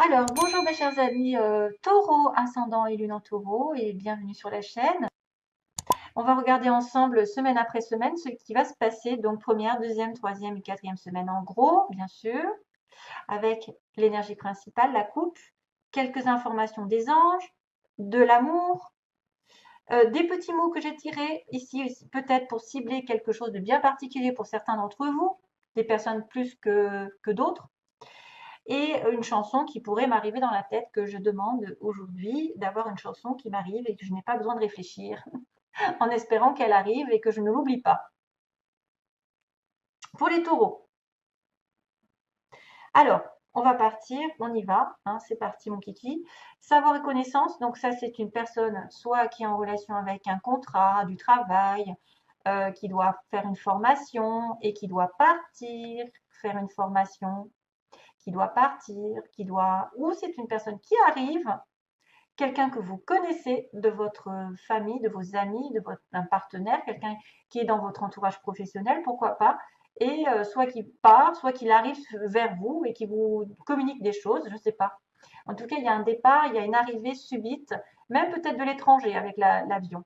Alors, bonjour mes chers amis taureau, ascendant et lune en taureau, et bienvenue sur la chaîne. On va regarder ensemble semaine après semaine ce qui va se passer, donc première, deuxième, troisième et quatrième semaine en gros, bien sûr, avec l'énergie principale, la coupe, quelques informations des anges, de l'amour, des petits mots que j'ai tirés ici, peut-être pour cibler quelque chose de bien particulier pour certains d'entre vous, des personnes plus que d'autres. Et une chanson qui pourrait m'arriver dans la tête, que je demande aujourd'hui d'avoir une chanson qui m'arrive et que je n'ai pas besoin de réfléchir, en espérant qu'elle arrive et que je ne l'oublie pas. Pour les taureaux, alors, on va partir, on y va, hein, c'est parti mon kiki. Savoir et connaissance, donc ça c'est une personne soit qui est en relation avec un contrat, du travail, qui doit faire une formation et qui doit partir, faire une formation, qui doit partir, ou c'est une personne qui arrive, quelqu'un que vous connaissez de votre famille, de vos amis, d'un partenaire, quelqu'un qui est dans votre entourage professionnel, pourquoi pas, et soit qui part, soit qu'il arrive vers vous et qui vous communique des choses, je ne sais pas. En tout cas, il y a un départ, il y a une arrivée subite, même peut-être de l'étranger avec l'avion.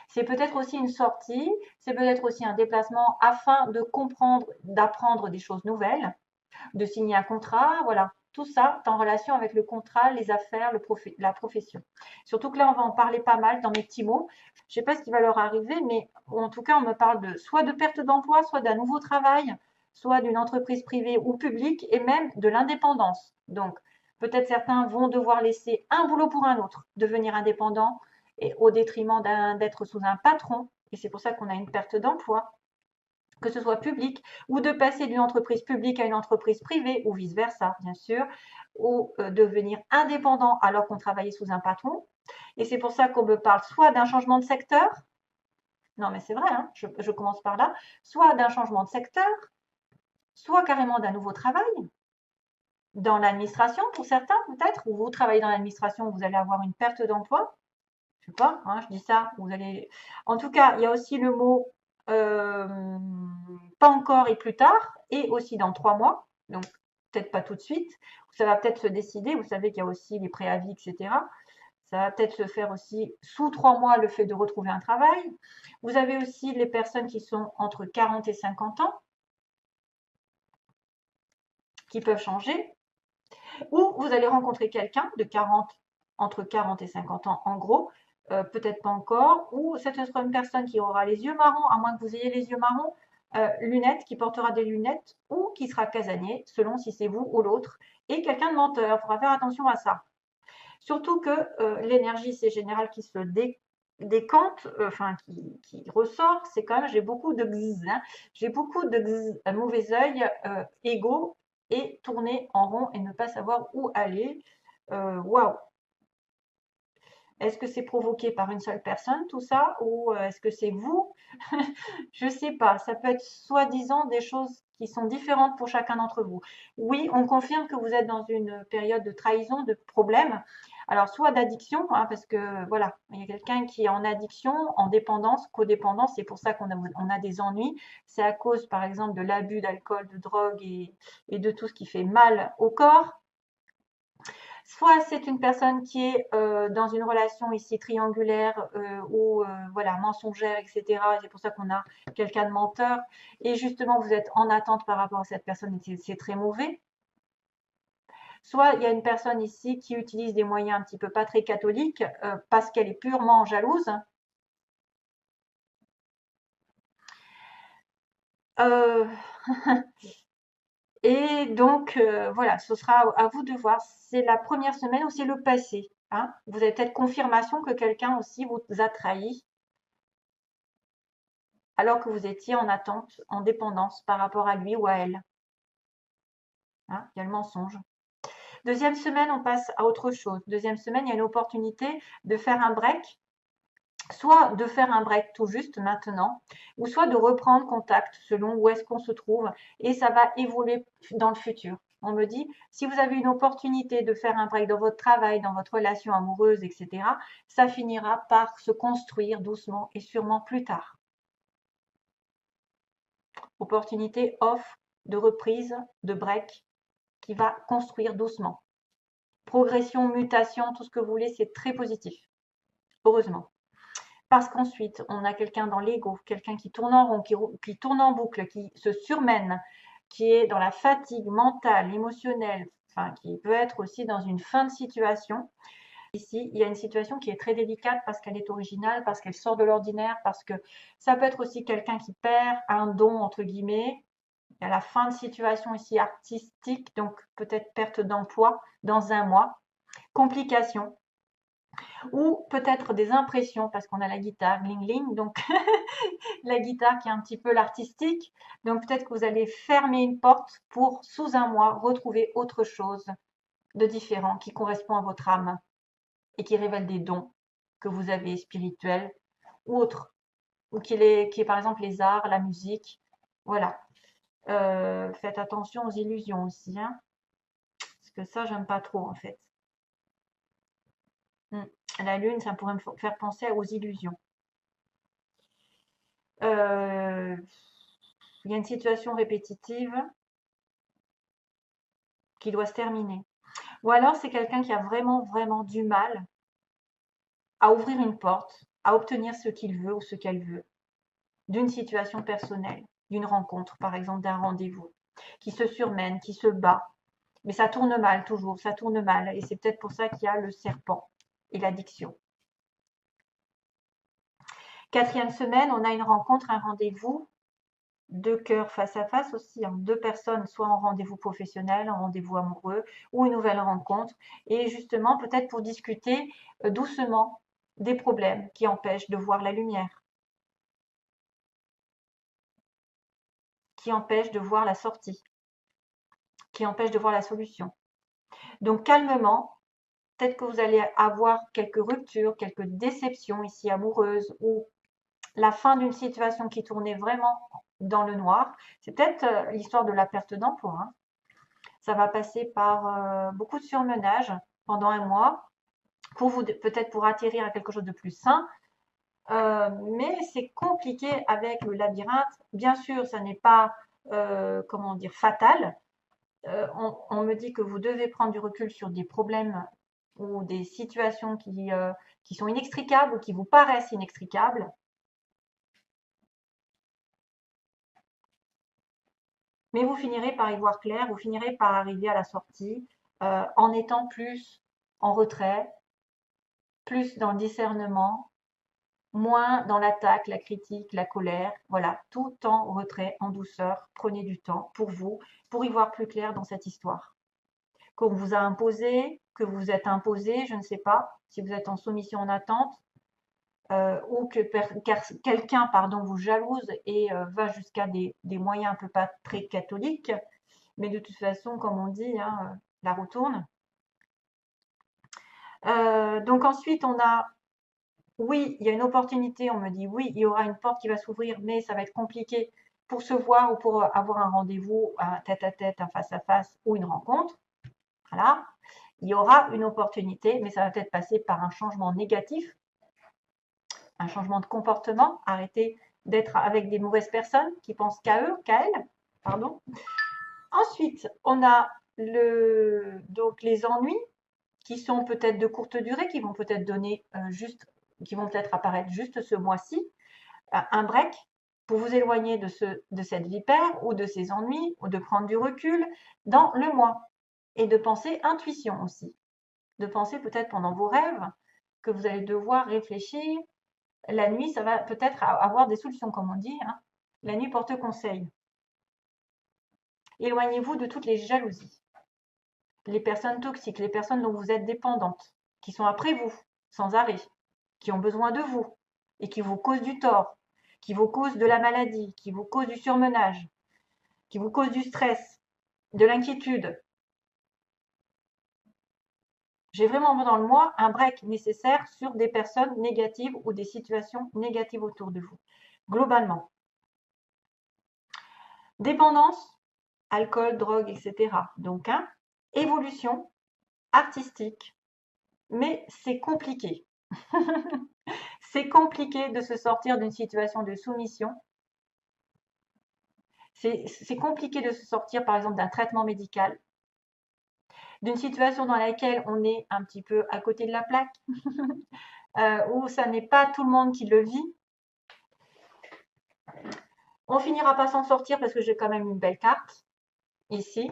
C'est peut-être aussi une sortie, c'est peut-être aussi un déplacement afin de comprendre, d'apprendre des choses nouvelles, de signer un contrat, voilà. Tout ça est en relation avec le contrat, les affaires, la profession. Surtout que là, on va en parler pas mal dans mes petits mots. Je ne sais pas ce qui va leur arriver, mais en tout cas, on me parle soit de perte d'emploi, soit d'un nouveau travail, soit d'une entreprise privée ou publique, et même de l'indépendance. Donc, peut-être certains vont devoir laisser un boulot pour un autre, devenir indépendant, et au détriment d'être sous un patron. Et c'est pour ça qu'on a une perte d'emploi, que ce soit public, ou de passer d'une entreprise publique à une entreprise privée, ou vice-versa, bien sûr, ou devenir indépendant alors qu'on travaillait sous un patron. Et c'est pour ça qu'on me parle soit d'un changement de secteur, non mais c'est vrai, hein, je commence par là, soit d'un changement de secteur, soit carrément d'un nouveau travail, dans l'administration pour certains peut-être, ou vous travaillez dans l'administration, vous allez avoir une perte d'emploi, je sais pas, hein, je dis ça, vous allez. En tout cas, il y a aussi le mot euh, pas encore et plus tard, et aussi dans 3 mois, donc peut-être pas tout de suite. Ça va peut-être se décider. Vous savez qu'il y a aussi les préavis, etc. Ça va peut-être se faire aussi sous 3 mois le fait de retrouver un travail. Vous avez aussi les personnes qui sont entre 40 et 50 ans, qui peuvent changer. Ou vous allez rencontrer quelqu'un de 40, entre 40 et 50 ans en gros, peut-être pas encore, ou c'est une personne qui aura les yeux marrons, à moins que vous ayez les yeux marrons, lunettes, qui portera des lunettes, ou qui sera casanier, selon si c'est vous ou l'autre, et quelqu'un de menteur, il faudra faire attention à ça. Surtout que l'énergie, c'est général qui se décante, enfin qui ressort, c'est quand même, j'ai beaucoup de gz, hein, j'ai beaucoup de gz, mauvais œil, égo, et tourner en rond et ne pas savoir où aller. Waouh! Est-ce que c'est provoqué par une seule personne, tout ça, ou est-ce que c'est vous? Je ne sais pas. Ça peut être soi-disant des choses qui sont différentes pour chacun d'entre vous. Oui, on confirme que vous êtes dans une période de trahison, de problème. Alors, soit d'addiction, hein, parce que voilà, il y a quelqu'un qui est en addiction, en dépendance, codépendance, c'est pour ça on a des ennuis. C'est à cause, par exemple, de l'abus d'alcool, de drogue et de tout ce qui fait mal au corps. Soit c'est une personne qui est dans une relation ici triangulaire ou voilà mensongère, etc. C'est pour ça qu'on a quelqu'un de menteur. Et justement, vous êtes en attente par rapport à cette personne et c'est très mauvais. Soit il y a une personne ici qui utilise des moyens un petit peu pas très catholiques parce qu'elle est purement jalouse. Euh, et donc voilà, ce sera à vous de voir. C'est la première semaine ou c'est le passé. Hein. Vous avez peut-être confirmation que quelqu'un aussi vous a trahi alors que vous étiez en attente, en dépendance par rapport à lui ou à elle. Hein, il y a le mensonge. Deuxième semaine, on passe à autre chose. Deuxième semaine, il y a une opportunité de faire un break, soit de faire un break tout juste maintenant, ou soit de reprendre contact selon où est-ce qu'on se trouve, et ça va évoluer dans le futur. On me dit, si vous avez une opportunité de faire un break dans votre travail, dans votre relation amoureuse, etc., ça finira par se construire doucement et sûrement plus tard. Opportunité, offre, de reprise, de break, qui va construire doucement. progression, mutation, tout ce que vous voulez, c'est très positif, heureusement. Parce qu'ensuite, on a quelqu'un dans l'ego, quelqu'un qui tourne en rond, qui tourne en boucle, qui se surmène, qui est dans la fatigue mentale, émotionnelle, enfin, qui peut être aussi dans une fin de situation. Ici, il y a une situation qui est très délicate parce qu'elle est originale, parce qu'elle sort de l'ordinaire, parce que ça peut être aussi quelqu'un qui perd un don, entre guillemets. Il y a la fin de situation ici artistique, donc peut-être perte d'emploi dans un mois, complications, ou peut-être des impressions parce qu'on a la guitare, gling gling, donc la guitare qui est un petit peu l'artistique. Donc peut-être que vous allez fermer une porte pour, sous un mois, retrouver autre chose de différent qui correspond à votre âme et qui révèle des dons que vous avez spirituels ou autres, ou qui est par exemple les arts, la musique. Voilà. Faites attention aux illusions aussi, hein, parce que ça, j'aime pas trop en fait. La lune, ça pourrait me faire penser aux illusions. Il y a une situation répétitive qui doit se terminer. Ou alors, c'est quelqu'un qui a vraiment, vraiment du mal à ouvrir une porte, à obtenir ce qu'il veut ou ce qu'elle veut, d'une situation personnelle, d'une rencontre, par exemple, d'un rendez-vous, qui se surmène, qui se bat. Mais ça tourne mal toujours, ça tourne mal. Et c'est peut-être pour ça qu'il y a le serpent et l'addiction. Quatrième semaine, on a une rencontre, un rendez-vous, deux cœurs face à face aussi, hein, deux personnes, soit en rendez-vous professionnel, en rendez-vous amoureux ou une nouvelle rencontre. Et justement, peut-être pour discuter doucement des problèmes qui empêchent de voir la lumière, qui empêchent de voir la sortie, qui empêchent de voir la solution. Donc calmement, peut-être que vous allez avoir quelques ruptures, quelques déceptions ici amoureuses ou la fin d'une situation qui tournait vraiment dans le noir. C'est peut-être l'histoire de la perte d'emploi, hein. Ça va passer par beaucoup de surmenage pendant un mois pour vous peut-être pour atterrir à quelque chose de plus sain. Mais c'est compliqué avec le labyrinthe. Bien sûr, ça n'est pas comment dire fatal. On me dit que vous devez prendre du recul sur des problèmes ou des situations qui sont inextricables ou qui vous paraissent inextricables. Mais vous finirez par y voir clair, vous finirez par arriver à la sortie en étant plus en retrait, plus dans le discernement, moins dans l'attaque, la critique, la colère. Voilà, tout en retrait, en douceur. Prenez du temps pour vous, pour y voir plus clair dans cette histoire. Qu'on vous a imposé, que vous êtes imposé, je ne sais pas, si vous êtes en soumission en attente, ou que quelqu'un pardon, vous jalouse et va jusqu'à des moyens un peu pas très catholiques. Mais de toute façon, comme on dit, hein, la roue tourne. Donc ensuite, on a, oui, il y a une opportunité, on me dit, oui, il y aura une porte qui va s'ouvrir, mais ça va être compliqué pour se voir ou pour avoir un rendez-vous, un tête-à-tête, un face-à-face ou une rencontre. Voilà. Il y aura une opportunité, mais ça va peut-être passer par un changement négatif, un changement de comportement, arrêter d'être avec des mauvaises personnes qui pensent qu'à eux, qu'à elles. Pardon. Ensuite, on a donc les ennuis qui sont peut-être de courte durée, qui vont peut-être donner qui vont peut-être apparaître juste ce mois-ci, un break pour vous éloigner de cette vipère ou de ces ennuis ou de prendre du recul dans le mois et de penser intuition aussi, de penser peut-être pendant vos rêves que vous allez devoir réfléchir. La nuit, ça va peut-être avoir des solutions, comme on dit, hein. La nuit porte conseil. Éloignez-vous de toutes les jalousies, les personnes toxiques, les personnes dont vous êtes dépendantes, qui sont après vous, sans arrêt, qui ont besoin de vous et qui vous causent du tort, qui vous causent de la maladie, qui vous causent du surmenage, qui vous causent du stress, de l'inquiétude. J'ai vraiment dans le moi un break nécessaire sur des personnes négatives ou des situations négatives autour de vous, globalement. Dépendance, alcool, drogue, etc. Donc, hein, évolution artistique, mais c'est compliqué. C'est compliqué de se sortir d'une situation de soumission. C'est compliqué de se sortir, par exemple, d'un traitement médical. d'une situation dans laquelle on est un petit peu à côté de la plaque, où ça n'est pas tout le monde qui le vit. On finira pas s'en sortir parce que j'ai quand même une belle carte ici,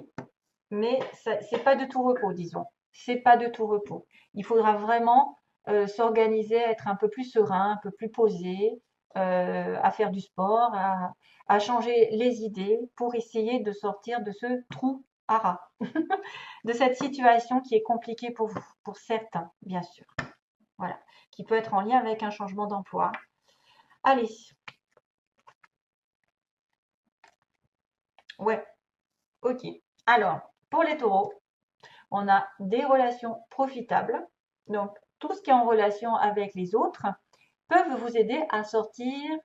mais c'est pas de tout repos, disons. C'est pas de tout repos. Il faudra vraiment s'organiser, être un peu plus serein, un peu plus posé, à faire du sport, à changer les idées pour essayer de sortir de ce trou à rats, de cette situation qui est compliquée pour vous, pour certains, bien sûr. Voilà, qui peut être en lien avec un changement d'emploi. Allez. Ouais, ok. Alors, pour les taureaux, on a des relations profitables. Donc, tout ce qui est en relation avec les autres peuvent vous aider à sortir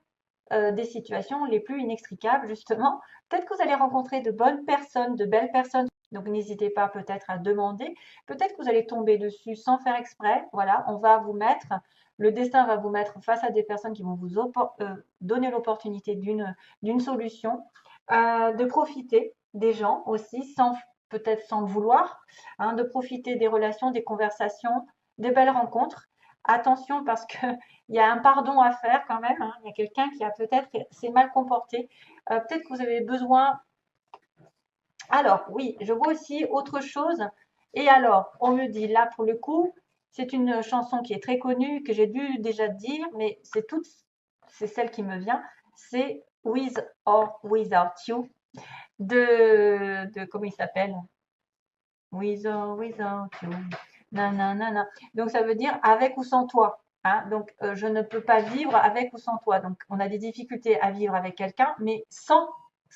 des situations les plus inextricables, justement. Peut-être que vous allez rencontrer de bonnes personnes, de belles personnes. Donc, n'hésitez pas peut-être à demander. Peut-être que vous allez tomber dessus sans faire exprès. Voilà, on va vous mettre, le destin va vous mettre face à des personnes qui vont vous donner l'opportunité d'une solution, de profiter des gens aussi, peut-être sans le vouloir, hein, de profiter des relations, des conversations, des belles rencontres. Attention parce que il y a un pardon à faire quand même, hein. Il y a quelqu'un qui a peut-être s'est mal comporté. Peut-être que vous avez besoin. Alors, oui, je vois aussi autre chose. Et alors, on me dit là pour le coup, c'est une chanson qui est très connue, que j'ai dû déjà dire, mais c'est celle qui me vient. C'est With or Without You de comment il s'appelle? With or Without You. Nanana. Donc ça veut dire avec ou sans toi. Hein. Donc je ne peux pas vivre avec ou sans toi. Donc on a des difficultés à vivre avec quelqu'un, mais sans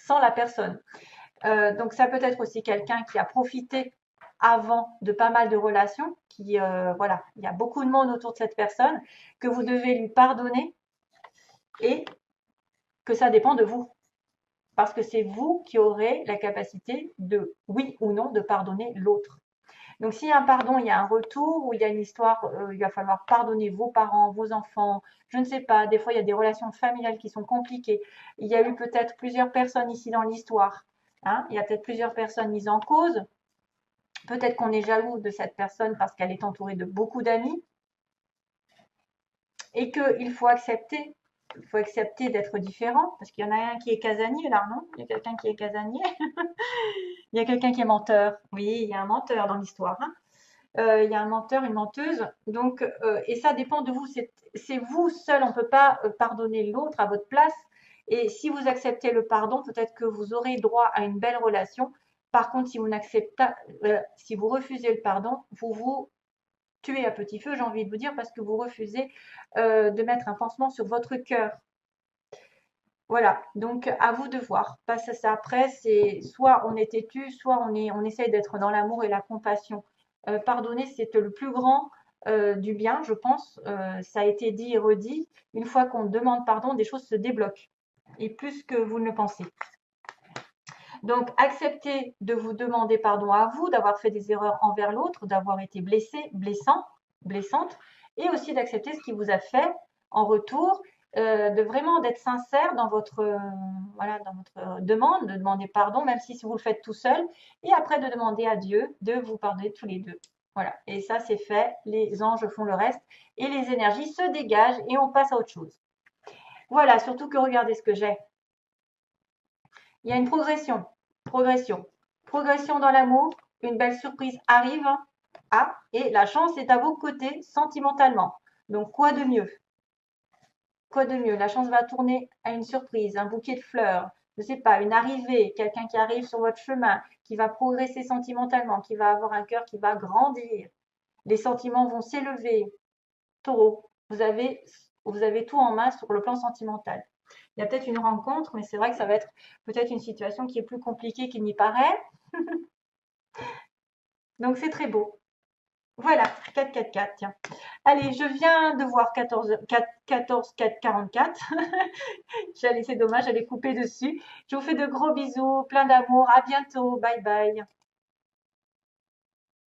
la personne. Donc ça peut être aussi quelqu'un qui a profité avant de pas mal de relations, qui voilà, il y a beaucoup de monde autour de cette personne, que vous devez lui pardonner et que ça dépend de vous. Parce que c'est vous qui aurez la capacité de, oui ou non, de pardonner l'autre. Donc, s'il y a un pardon, il y a un retour, ou il y a une histoire, il va falloir pardonner vos parents, vos enfants, je ne sais pas, des fois il y a des relations familiales qui sont compliquées. Il y a eu peut-être plusieurs personnes ici dans l'histoire, hein, il y a peut-être plusieurs personnes mises en cause. Peut-être qu'on est jaloux de cette personne parce qu'elle est entourée de beaucoup d'amis et qu'il faut accepter. Il faut accepter d'être différent parce qu'il y en a un qui est casanier là, non? Il y a quelqu'un qui est casanier. Il y a quelqu'un qui est menteur. Oui, il y a un menteur dans l'histoire. Hein. Il y a un menteur, une menteuse. Donc, et ça dépend de vous. C'est vous seul. On ne peut pas pardonner l'autre à votre place. Et si vous acceptez le pardon, peut-être que vous aurez droit à une belle relation. Par contre, si vous refusez le pardon, vous vous tuez à petit feu, j'ai envie de vous dire, parce que vous refusez de mettre un pansement sur votre cœur. Voilà, donc à vous de voir. Parce que ça, après, c'est soit on est têtu, soit on essaye d'être dans l'amour et la compassion. Pardonner, c'est le plus grand du bien, je pense. Ça a été dit et redit. Une fois qu'on demande pardon, des choses se débloquent. Et plus que vous ne le pensez. Donc, acceptez de vous demander pardon à vous, d'avoir fait des erreurs envers l'autre, d'avoir été blessé, blessante, et aussi d'accepter ce qui vous a fait en retour, de vraiment d'être sincère dans votre, voilà, dans votre demande, de demander pardon, même si vous le faites tout seul, et après de demander à Dieu de vous pardonner tous les deux. Voilà, et ça c'est fait, les anges font le reste, et les énergies se dégagent, et on passe à autre chose. Voilà, surtout que regardez ce que j'ai. Il y a une progression. Progression dans l'amour, une belle surprise arrive, et la chance est à vos côtés sentimentalement. Donc, quoi de mieux? Quoi de mieux? La chance va tourner à une surprise, un bouquet de fleurs, je ne sais pas, une arrivée, quelqu'un qui arrive sur votre chemin, qui va progresser sentimentalement, qui va avoir un cœur qui va grandir. Les sentiments vont s'élever. Taureau, vous avez tout en main sur le plan sentimental. Il y a peut-être une rencontre, mais c'est vrai que ça va être peut-être une situation qui est plus compliquée qu'il n'y paraît. Donc, c'est très beau. Voilà, 4, 4, 4, tiens. Allez, je viens de voir 14, 4, 14, 4, 44. C'est dommage, j'allais couper dessus. Je vous fais de gros bisous, plein d'amour. À bientôt. Bye bye.